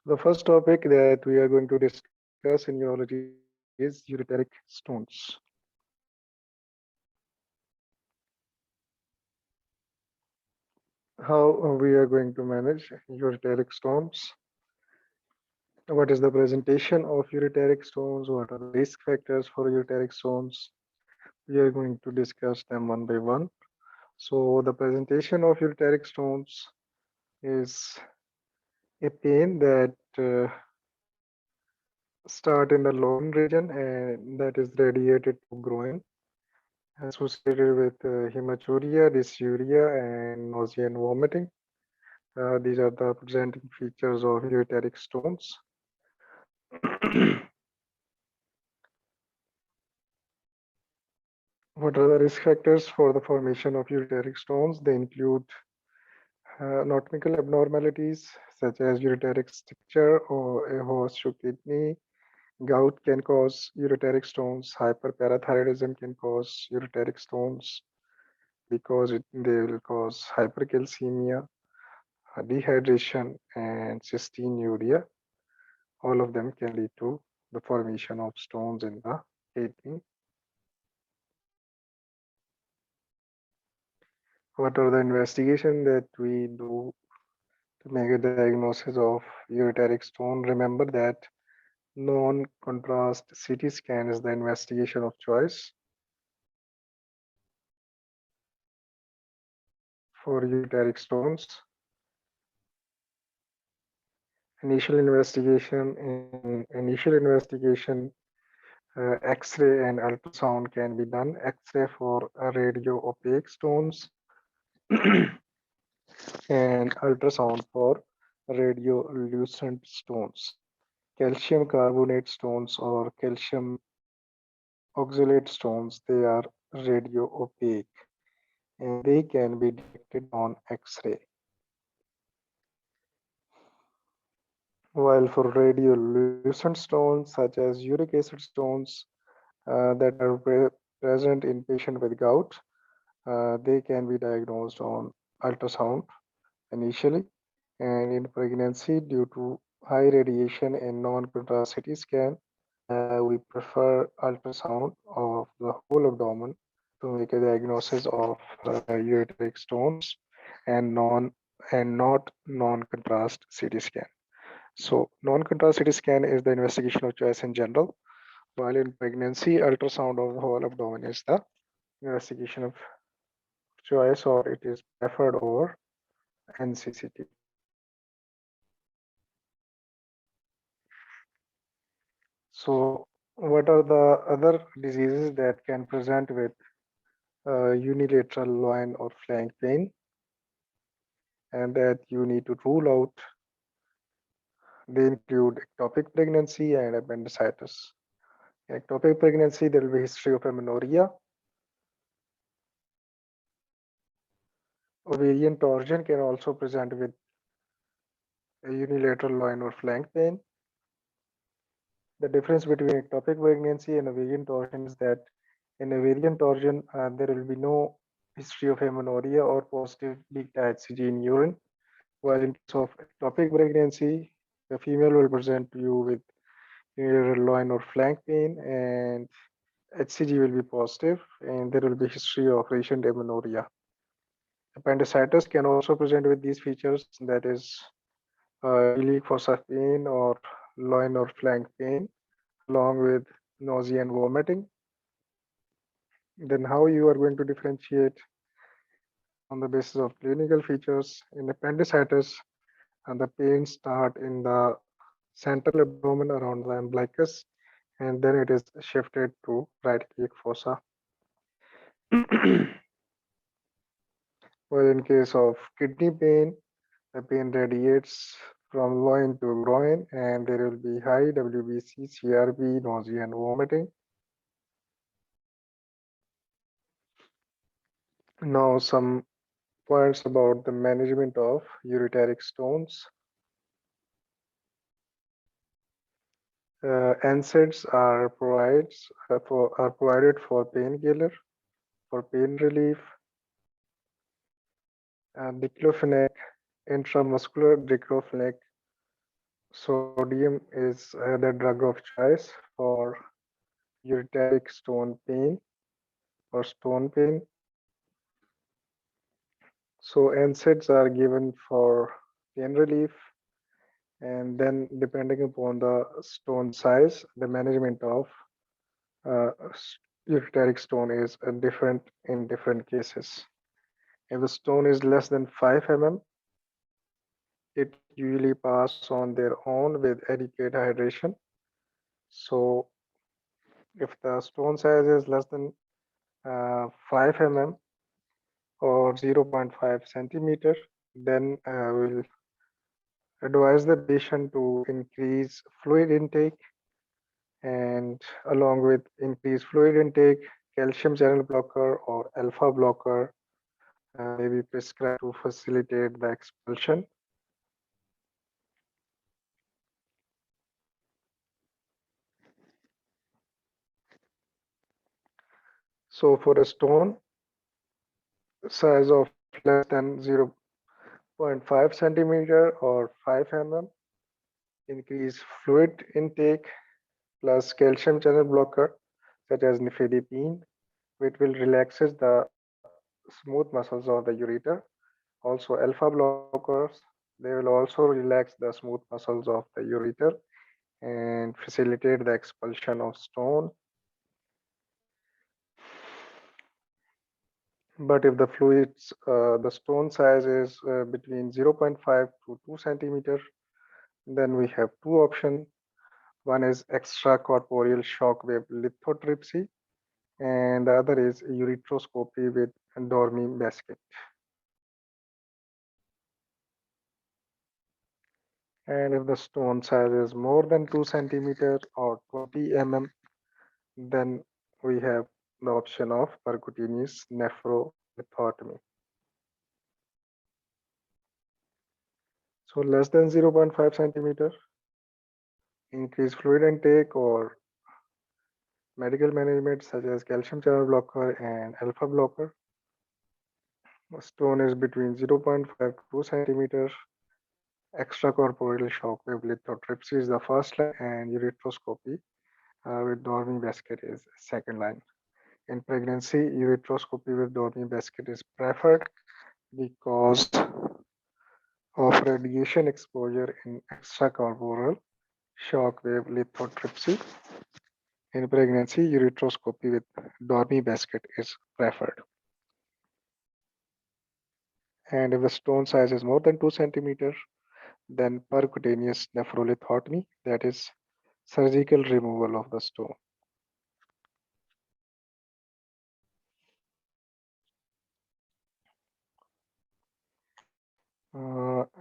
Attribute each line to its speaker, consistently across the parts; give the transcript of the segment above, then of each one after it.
Speaker 1: The first topic that we are going to discuss in urology is ureteric stones. How we are going to manage ureteric stones. What is the presentation of ureteric stones? What are the risk factors for ureteric stones? We are going to discuss them one by one. So the presentation of ureteric stones is a pain that start in the loin region and that is radiated to groin, associated with hematuria, dysuria, and nausea and vomiting. These are the presenting features of ureteric stones. What are the risk factors for the formation of ureteric stones? They include anatomical abnormalities such as ureteric stricture or a horseshoe kidney. Gout can cause ureteric stones. Hyperparathyroidism can cause ureteric stones because they will cause hypercalcemia, dehydration, and cystinuria. All of them can lead to the formation of stones in the kidney. What are the investigations that we do to make a diagnosis of ureteric stone? Remember that non-contrast CT scan is the investigation of choice for ureteric stones. Initial investigation, X-ray and ultrasound can be done. X-ray for radio opaque stones and ultrasound for radiolucent stones. Calcium carbonate stones or calcium oxalate stones, they are radio opaque and they can be detected on X-ray. While for radiolucent stones such as uric acid stones that are present in patient with gout, they can be diagnosed on ultrasound initially, and in pregnancy due to high radiation and non-contrast CT scan, we prefer ultrasound of the whole abdomen to make a diagnosis of ureteric stones and not non-contrast CT scan. So non-contrast CT scan is the investigation of choice in general, while in pregnancy, ultrasound of the whole abdomen is the investigation of choice, or it is preferred over NCCT. So what are the other diseases that can present with unilateral loin or flank pain and that you need to rule out? They include ectopic pregnancy and appendicitis. Ectopic pregnancy, there will be history of amenorrhea. Ovarian torsion can also present with a unilateral loin or flank pain. The difference between ectopic pregnancy and ovarian torsion is that in ovarian torsion, there will be no history of amenorrhea or positive beta HCG in urine, while in case of ectopic pregnancy, the female will present to you with unilateral loin or flank pain, and HCG will be positive, and there will be history of recent amenorrhea. Appendicitis can also present with these features, that is iliac fossa pain or loin or flank pain, along with nausea and vomiting. Then how you are going to differentiate on the basis of clinical features in appendicitis, and the pain start in the central abdomen around the umbilicus, and then it is shifted to right iliac fossa. Well, in case of kidney pain, the pain radiates from loin to groin, and there will be high WBC, CRP, nausea, and vomiting. Now, some points about the management of ureteric stones. NSAIDs are provided for painkiller, for pain relief. Diclofenac, intramuscular diclofenac Sodium is the drug of choice for ureteric stone pain or stone pain. So NSAIDs are given for pain relief, and then depending upon the stone size, the management of uh, ureteric stone is different in different cases. If the stone is less than 5 mm, it usually pass on their own with adequate hydration. So if the stone size is less than 5 mm or 0.5 centimeter, then we'll advise the patient to increase fluid intake, and along with increased fluid intake, calcium channel blocker or alpha blocker may be prescribed to facilitate the expulsion. So for a stone size of less than 0.5 centimeter or 5 mm, increase fluid intake plus calcium channel blocker such as nifedipine, which will relaxes the smooth muscles of the ureter. Also, alpha blockers, they will also relax the smooth muscles of the ureter and facilitate the expulsion of stone. But if the fluids, the stone size is between 0.5 to 2 centimeter, then we have two options. One is extracorporeal shock wave lithotripsy, and the other is ureteroscopy with Dormy basket. And if the stone size is more than 2 centimeter or 20 mm, then we have the option of percutaneous nephrolithotomy. So less than 0.5 centimeter, increase fluid intake or medical management such as calcium channel blocker and alpha blocker. The stone is between 0.5 to 2 centimeter. Extracorporeal shock wave lithotripsy is the first line, and ureteroscopy with Dormy basket is second line. In pregnancy, ureteroscopy with Dormy basket is preferred because of radiation exposure in extracorporeal shock wave lithotripsy. In pregnancy, ureteroscopy with Dormy basket is preferred. And if the stone size is more than 2 centimeter, then percutaneous nephrolithotomy, that is surgical removal of the stone.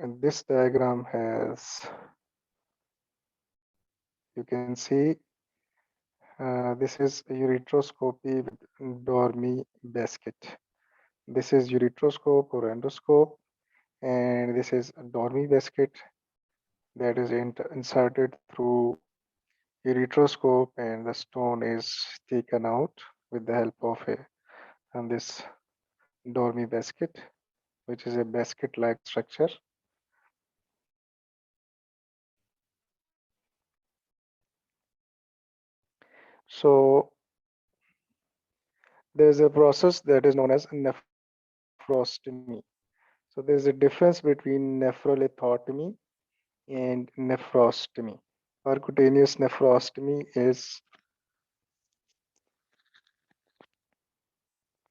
Speaker 1: And this diagram has, you can see, this is ureteroscopy with Dormy basket. This is ureteroscope or endoscope, and this is a Dormy basket that is inserted through ureteroscope, and the stone is taken out with the help of this Dormy basket, which is a basket-like structure. So there's a process that is known as nephrostomy. So there's a difference between nephrolithotomy and nephrostomy. Percutaneous nephrostomy is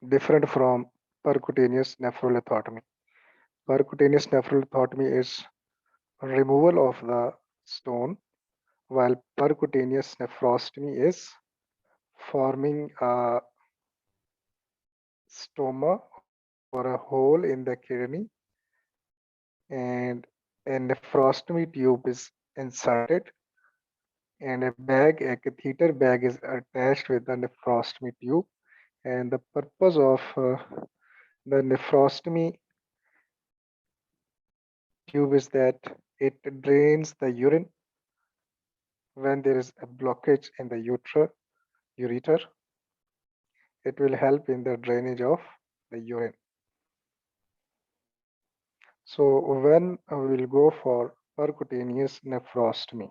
Speaker 1: different from percutaneous nephrolithotomy. Percutaneous nephrolithotomy is removal of the stone, while percutaneous nephrostomy is forming a stoma or a hole in the kidney, and a nephrostomy tube is inserted, and a bag, a catheter bag is attached with the nephrostomy tube. And the purpose of the nephrostomy tube is that it drains the urine when there is a blockage in the ureter. It will help in the drainage of the urine. So when we will go for percutaneous nephrostomy.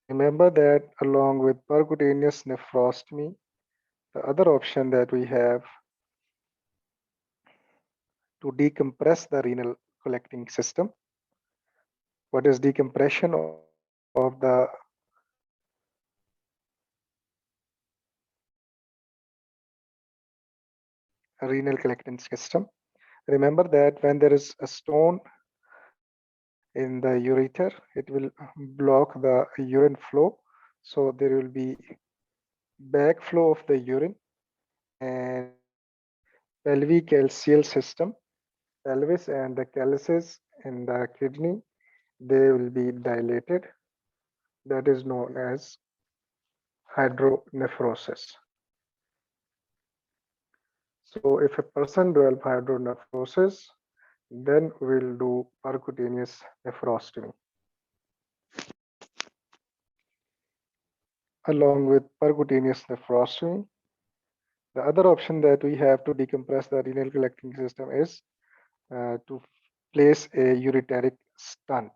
Speaker 1: Remember that along with percutaneous nephrostomy, the other option that we have to decompress the renal collecting system. What is decompression of the renal collecting system? Remember that when there is a stone in the ureter, it will block the urine flow. So there will be backflow of the urine, and pelvicalcial system, pelvis and the calyces in the kidney, they will be dilated. That is known as hydronephrosis. So if a person develops hydronephrosis, then we'll do percutaneous nephrostomy. Along with percutaneous nephrostomy, the other option that we have to decompress the renal collecting system is to place a ureteric stent.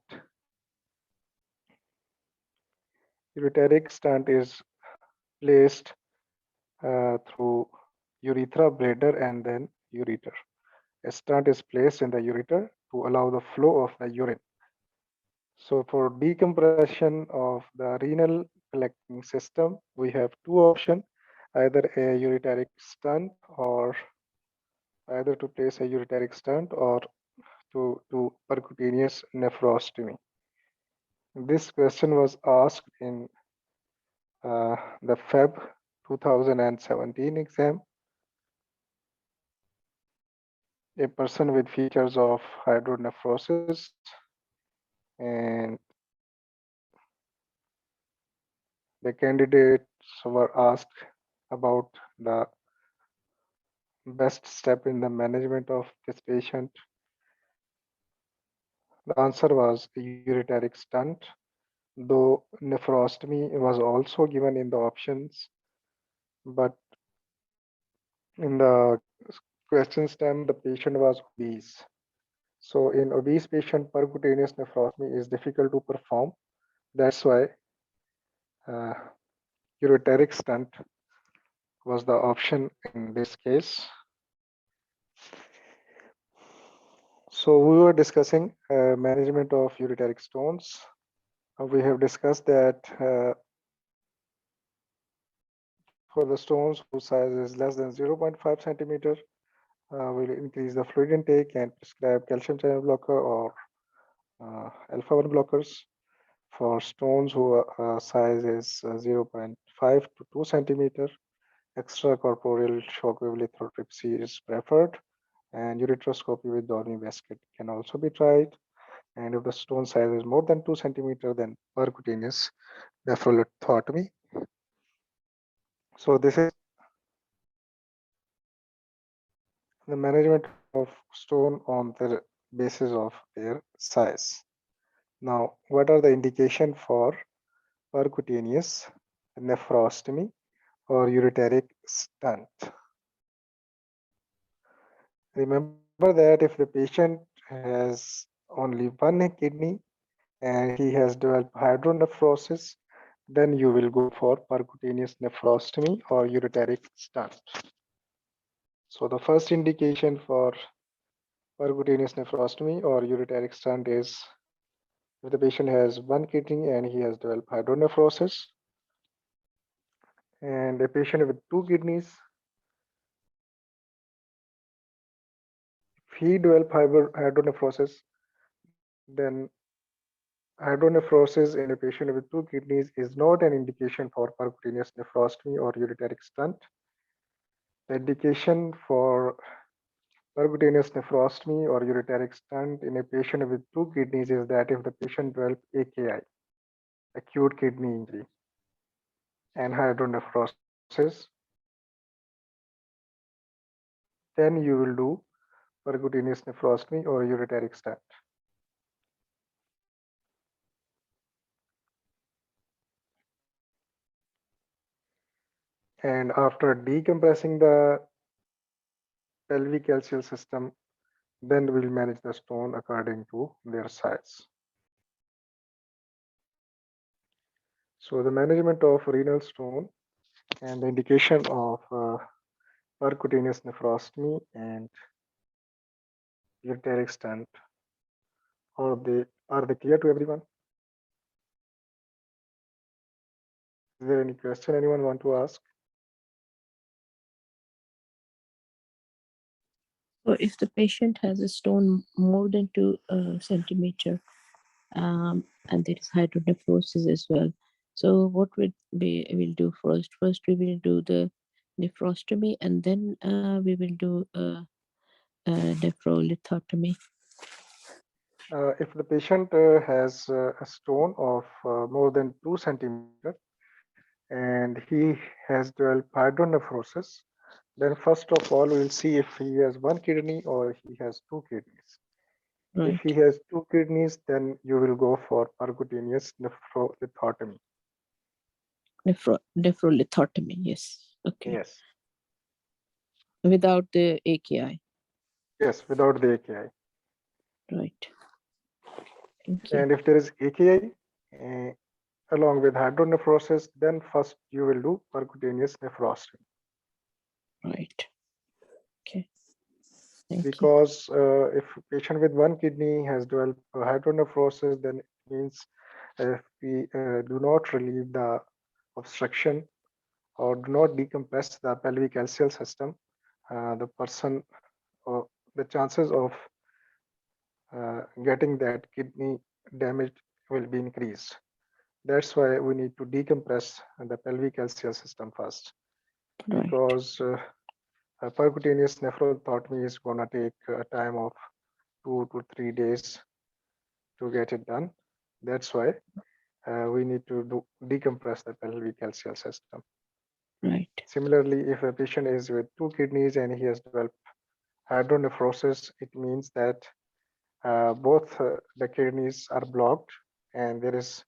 Speaker 1: Ureteric stent is placed through urethra, bladder, and then ureter. A stent is placed in the ureter to allow the flow of the urine. So for decompression of the renal collecting system, we have two options, either a ureteric stent or either to place a ureteric stent or to do percutaneous nephrostomy. This question was asked in the Feb 2017 exam. A person with features of hydronephrosis and the candidates were asked about the best step in the management of this patient. The answer was ureteric stent, though nephrostomy was also given in the options, but in the question stem, the patient was obese. So in obese patient, percutaneous nephrostomy is difficult to perform. That's why uh, ureteric stent was the option in this case. So we were discussing management of ureteric stones. We have discussed that for the stones whose size is less than 0.5 centimeter, we'll increase the fluid intake and prescribe calcium channel blocker or alpha 1 blockers. For stones whose size is 0.5 to 2 centimeter, extracorporeal shockwave lithotripsy is preferred, and ureteroscopy with Dormy basket can also be tried. And if the stone size is more than 2 centimeter, then percutaneous nephrolithotomy. So this is the management of stone on the basis of their size. Now, what are the indication for percutaneous nephrostomy or ureteric stent? Remember that if the patient has only one kidney and he has developed hydronephrosis, then you will go for percutaneous nephrostomy or ureteric stent. So the first indication for percutaneous nephrostomy or ureteric stent is if the patient has one kidney and he has developed hydronephrosis, and a patient with two kidneys, if he develops hydronephrosis, then hydronephrosis in a patient with two kidneys is not an indication for percutaneous nephrostomy or ureteric stent. The indication for percutaneous nephrostomy or ureteric stent in a patient with two kidneys is that if the patient develops AKI, acute kidney injury, and hydronephrosis, then you will do percutaneous nephrostomy or ureteric stent. And after decompressing the pelvicalcial system, Then we'll manage the stone according to their size. So the management of renal stone and the indication of percutaneous nephrostomy and ureteric stent, are they clear to everyone? Is there any question anyone want to ask?
Speaker 2: So if the patient has a stone more than 2 centimeter, and there is hydronephrosis as well. So what we will do first? First we will do the nephrostomy, and then we will do nephrolithotomy.
Speaker 1: If the patient has a stone of more than 2 centimeter and he has developed hydronephrosis, then first of all we'll see if he has one kidney or he has two kidneys. If he
Speaker 2: Right.
Speaker 1: has two kidneys, then you will go for percutaneous nephrolithotomy.
Speaker 2: Nephrolithotomy. Yes. Okay.
Speaker 1: Yes,
Speaker 2: Without the AKI.
Speaker 1: yes, without the AKI.
Speaker 2: Right. Thank you.
Speaker 1: And if there is AKI along with hydronephrosis, then first you will do percutaneous nephrostomy.
Speaker 2: Right. Okay. Thank you.
Speaker 1: Because if a patient with one kidney has developed hydronephrosis, then it means if we do not relieve the obstruction or do not decompress the pelvic calcial system, the person or the chances of getting that kidney damage will be increased. That's why we need to decompress the pelvic calcial system first,
Speaker 2: Right.
Speaker 1: because percutaneous nephrotomy is going to take a time of 2 to 3 days to get it done. That's why we need to decompress the pelvic calcial system.
Speaker 2: Right.
Speaker 1: Similarly, if a patient is with two kidneys and he has developed hydronephrosis, it means that both the kidneys are blocked and there is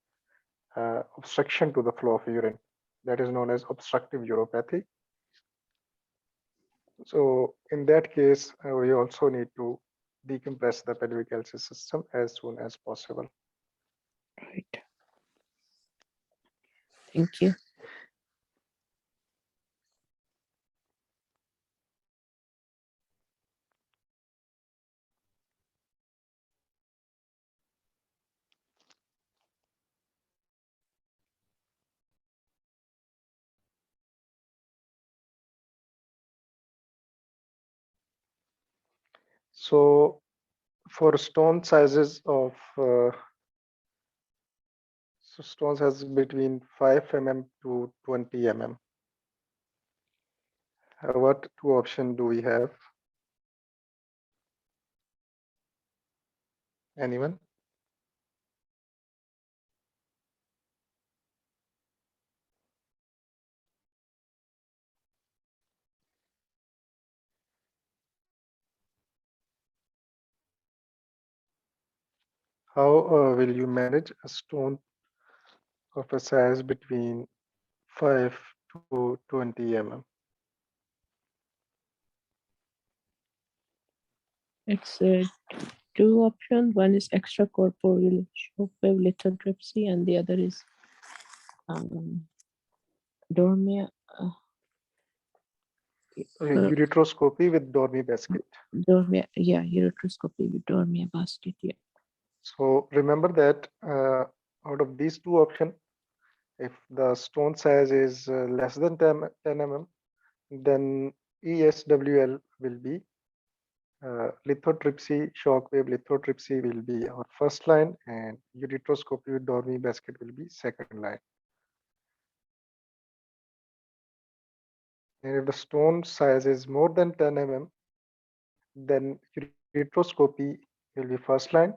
Speaker 1: obstruction to the flow of urine. That is known as obstructive uropathy. So in that case, we also need to decompress the pelvic calcium system as soon as possible.
Speaker 2: Right. Thank you.
Speaker 1: So for stone sizes of so stones has between 5 mm to 20 mm. What two options do we have? Anyone? How will you manage a stone of a size between 5 to 20 mm?
Speaker 2: It's 2 options. One is extracorporeal shockwave lithotripsy, and the other is um, dormia. Uh,
Speaker 1: Ureteroscopy with Dormy basket.
Speaker 2: dormia. Yeah, ureteroscopy with dormia basket. Yeah.
Speaker 1: So remember that out of these two options, if the stone size is less than 10 mm, then ESWL will be lithotripsy, shockwave lithotripsy will be our first line, and ureteroscopy with Dormy basket will be second line. And if the stone size is more than 10 mm, then ureteroscopy will be first line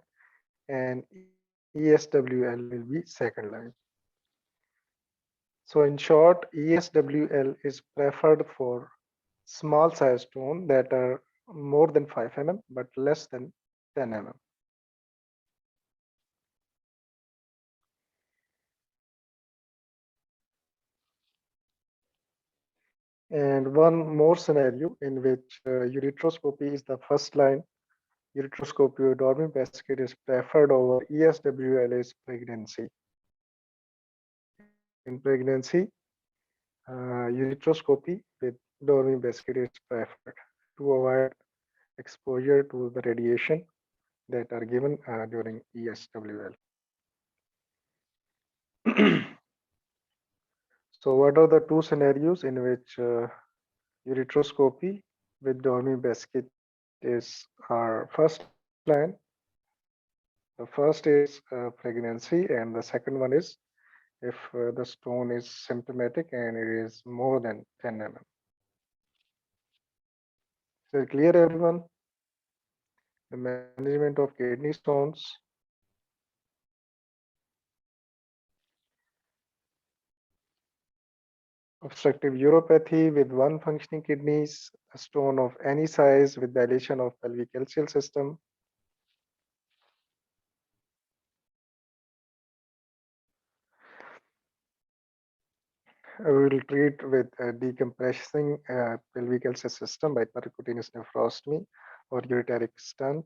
Speaker 1: and ESWL will be second line. So in short, ESWL is preferred for small size stone that are more than 5 mm but less than 10 mm. And one more scenario in which ureteroscopy is the first line ureteroscopy or dormant basket is preferred over ESWL's pregnancy. In pregnancy, ureteroscopy with dormant basket is preferred to avoid exposure to the radiation that are given during ESWL. So what are the two scenarios in which ureteroscopy with dormant basket is our first line? The first is pregnancy, and the second one is if the stone is symptomatic and it is more than 10 mm. Is it clear, everyone? The management of kidney stones. Obstructive uropathy with one functioning kidneys, a stone of any size with dilation of pelvic calcium system. We will treat with decompressing pelvic calcium system by percutaneous nephrostomy or ureteric stent.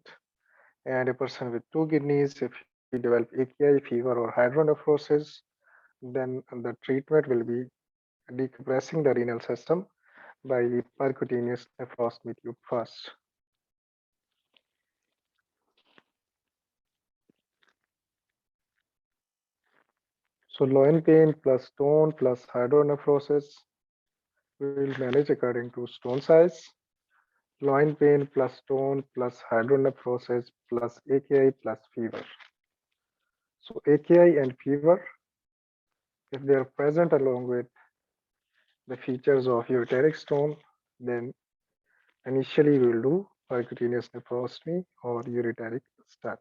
Speaker 1: And a person with two kidneys, if he develop AKI, fever, or hydronephrosis, then the treatment will be decompressing the renal system by percutaneous nephrostomy tube first. So loin pain plus stone plus hydronephrosis, we will manage according to stone size. Loin pain plus stone plus hydronephrosis plus AKI plus fever. So AKI and fever, if they are present along with the features of ureteric stone, then initially we will do percutaneous nephrostomy or ureteric stent.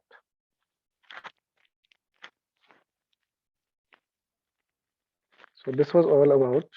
Speaker 1: So this was all about